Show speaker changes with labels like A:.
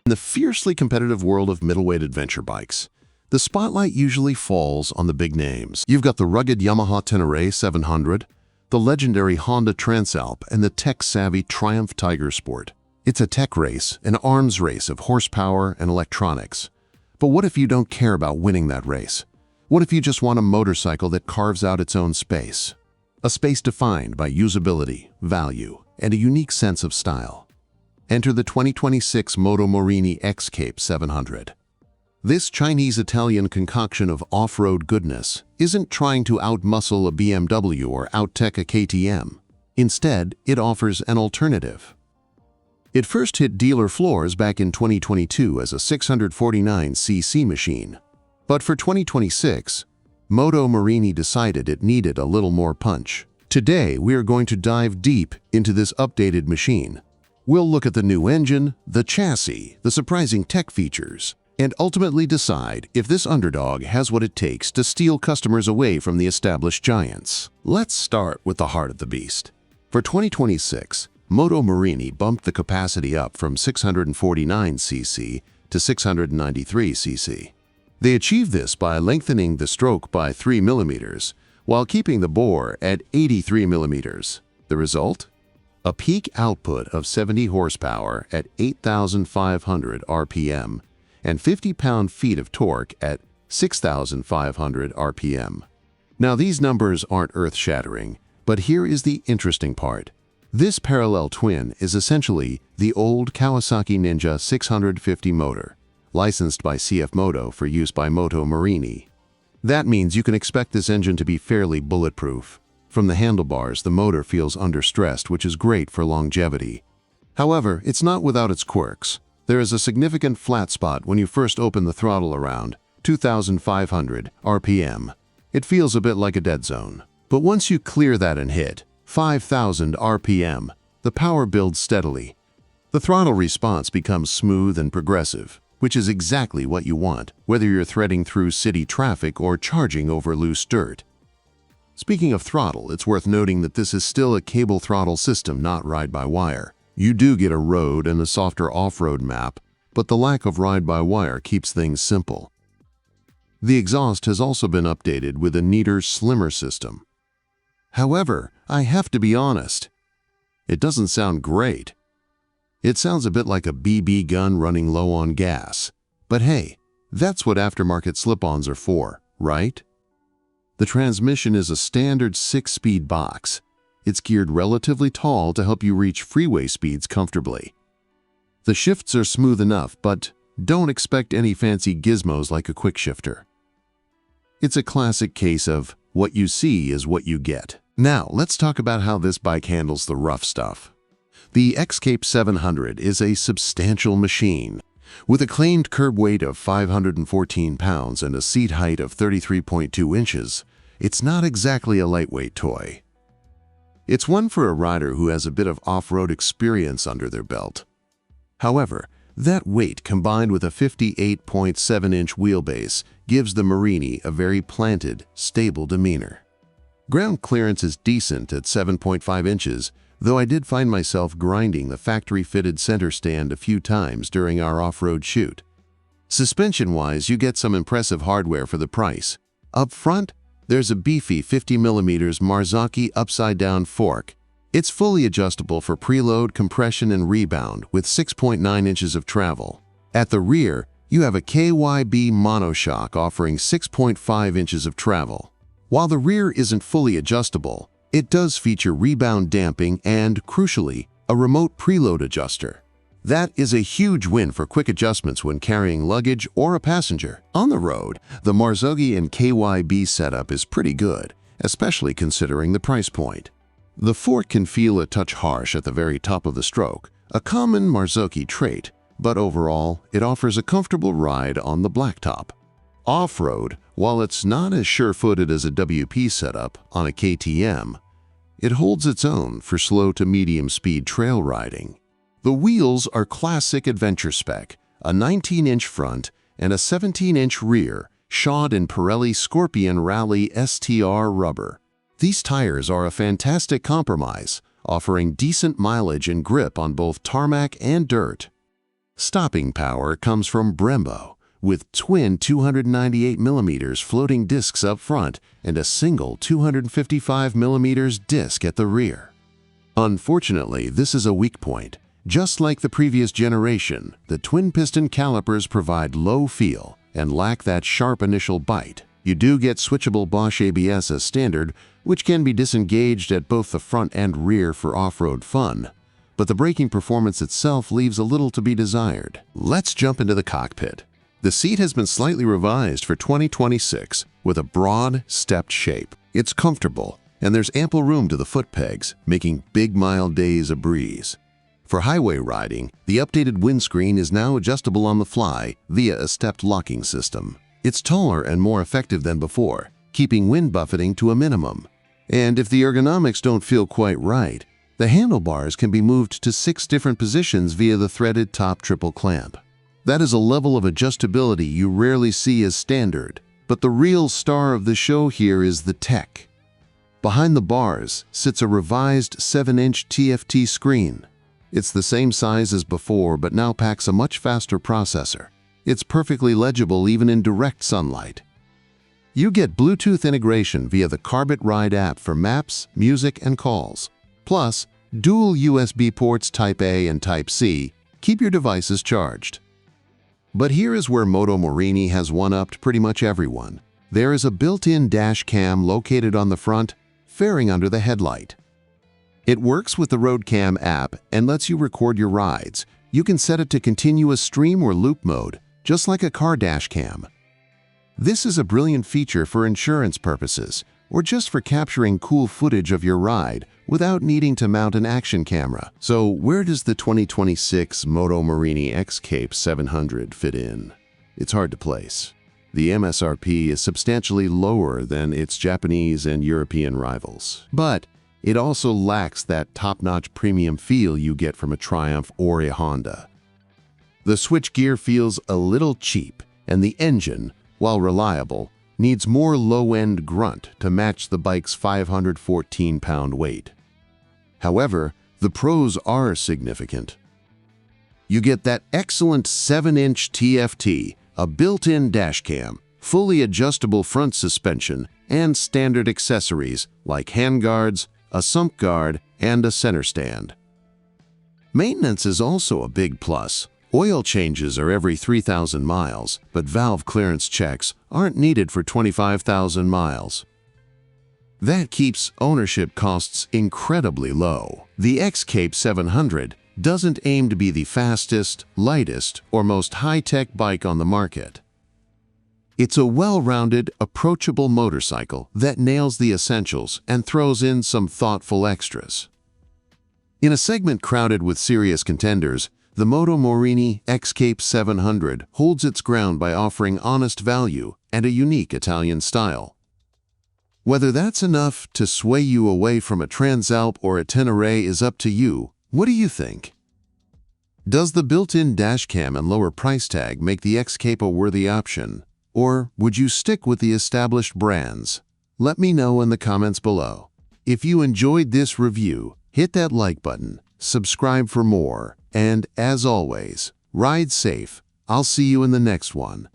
A: In the fiercely competitive world of middleweight adventure bikes, the spotlight usually falls on the big names. You've got the rugged Yamaha Tenere 700, the legendary Honda Transalp, and the tech-savvy Triumph Tiger Sport. It's a tech race, an arms race of horsepower and electronics. But what if you don't care about winning that race? What if you just want a motorcycle that carves out its own space? A space defined by usability, value, and a unique sense of style. Enter the 2026 Moto Morini X-Cape 700. This Chinese-Italian concoction of off-road goodness isn't trying to outmuscle a BMW or outtech a KTM. Instead, it offers an alternative. It first hit dealer floors back in 2022 as a 649cc machine. But for 2026, Moto Morini decided it needed a little more punch. Today, we are going to dive deep into this updated machine. We'll look at the new engine, the chassis, the surprising tech features, and ultimately decide if this underdog has what it takes to steal customers away from the established giants. Let's start with the heart of the beast. For 2026, Moto Morini bumped the capacity up from 649cc to 693cc. They achieved this by lengthening the stroke by 3 mm, while keeping the bore at 83 mm. The result? A peak output of 70 horsepower at 8,500 RPM and 50 pound-feet of torque at 6,500 RPM. Now, these numbers aren't earth-shattering, but here is the interesting part. This parallel twin is essentially the old Kawasaki Ninja 650 motor, licensed by CF Moto for use by Moto Morini. That means you can expect this engine to be fairly bulletproof. From the handlebars, the motor feels understressed, which is great for longevity. However, it's not without its quirks. There is a significant flat spot when you first open the throttle around 2,500 RPM. It feels a bit like a dead zone. But once you clear that and hit 5,000 RPM, the power builds steadily. The throttle response becomes smooth and progressive, which is exactly what you want, whether you're threading through city traffic or charging over loose dirt. Speaking of throttle, it's worth noting that this is still a cable throttle system, not ride-by-wire. You do get a road and a softer off-road map, but the lack of ride-by-wire keeps things simple. The exhaust has also been updated with a neater, slimmer system. However, I have to be honest, it doesn't sound great. It sounds a bit like a BB gun running low on gas. But hey, that's what aftermarket slip-ons are for, right? The transmission is a standard 6-speed box. It's geared relatively tall to help you reach freeway speeds comfortably. The shifts are smooth enough, but don't expect any fancy gizmos like a quickshifter. It's a classic case of what you see is what you get. Now, let's talk about how this bike handles the rough stuff. The X-Cape 700 is a substantial machine. With a claimed curb weight of 514 pounds and a seat height of 33.2 inches, it's not exactly a lightweight toy. It's one for a rider who has a bit of off-road experience under their belt. However, that weight combined with a 58.7-inch wheelbase gives the Morini a very planted, stable demeanor. Ground clearance is decent at 7.5 inches, though I did find myself grinding the factory-fitted center stand a few times during our off-road shoot. Suspension-wise, you get some impressive hardware for the price. Up front, there's a beefy 50mm Marzocchi upside-down fork. It's fully adjustable for preload, compression, and rebound with 6.9 inches of travel. At the rear, you have a KYB Monoshock offering 6.5 inches of travel. While the rear isn't fully adjustable, it does feature rebound damping and, crucially, a remote preload adjuster. That is a huge win for quick adjustments when carrying luggage or a passenger. On the road, the Marzocchi and KYB setup is pretty good, especially considering the price point. The fork can feel a touch harsh at the very top of the stroke, a common Marzocchi trait, but overall, it offers a comfortable ride on the blacktop. Off-road, while it's not as sure-footed as a WP setup on a KTM, it holds its own for slow to medium-speed trail riding. The wheels are classic adventure spec, a 19-inch front and a 17-inch rear, shod in Pirelli Scorpion Rally STR rubber. These tires are a fantastic compromise, offering decent mileage and grip on both tarmac and dirt. Stopping power comes from Brembo, with twin 298mm floating discs up front and a single 255mm disc at the rear. Unfortunately, this is a weak point. Just like the previous generation, the twin-piston calipers provide low feel and lack that sharp initial bite. You do get switchable Bosch ABS as standard, which can be disengaged at both the front and rear for off-road fun, but the braking performance itself leaves a little to be desired. Let's jump into the cockpit. The seat has been slightly revised for 2026 with a broad, stepped shape. It's comfortable, and there's ample room to the foot pegs, making big mile days a breeze. For highway riding, the updated windscreen is now adjustable on the fly via a stepped locking system. It's taller and more effective than before, keeping wind buffeting to a minimum. And if the ergonomics don't feel quite right, the handlebars can be moved to 6 different positions via the threaded top triple clamp. That is a level of adjustability you rarely see as standard, but the real star of the show here is the tech. Behind the bars sits a revised 7-inch TFT screen. It's the same size as before, but now packs a much faster processor. It's perfectly legible even in direct sunlight. You get Bluetooth integration via the Carbit Ride app for maps, music, and calls. Plus, dual USB ports Type A and Type C keep your devices charged. But here is where Moto Morini has one-upped pretty much everyone. There is a built-in dash cam located on the front, fairing under the headlight. It works with the RoadCam app and lets you record your rides. You can set it to continuous stream or loop mode, just like a car dash cam. This is a brilliant feature for insurance purposes, or just for capturing cool footage of your ride without needing to mount an action camera. So where does the 2026 Moto Morini X-Cape 700 fit in? It's hard to place. The MSRP is substantially lower than its Japanese and European rivals, but it also lacks that top-notch premium feel you get from a Triumph or a Honda. The switchgear feels a little cheap, and the engine, while reliable, needs more low-end grunt to match the bike's 514-pound weight. However, the pros are significant. You get that excellent 7-inch TFT, a built-in dashcam, fully adjustable front suspension, and standard accessories like handguards, a sump guard, and a center stand. Maintenance is also a big plus. Oil changes are every 3,000 miles, but valve clearance checks aren't needed for 25,000 miles. That keeps ownership costs incredibly low. The X-Cape 700 doesn't aim to be the fastest, lightest, or most high-tech bike on the market. It's a well-rounded, approachable motorcycle that nails the essentials and throws in some thoughtful extras. In a segment crowded with serious contenders, the Moto Morini X-Cape 700 holds its ground by offering honest value and a unique Italian style. Whether that's enough to sway you away from a Transalp or a Tenere is up to you. What do you think? Does the built-in dashcam and lower price tag make the X-Cape a worthy option? Or would you stick with the established brands? Let me know in the comments below. If you enjoyed this review, hit that like button, subscribe for more, and as always, ride safe. I'll see you in the next one.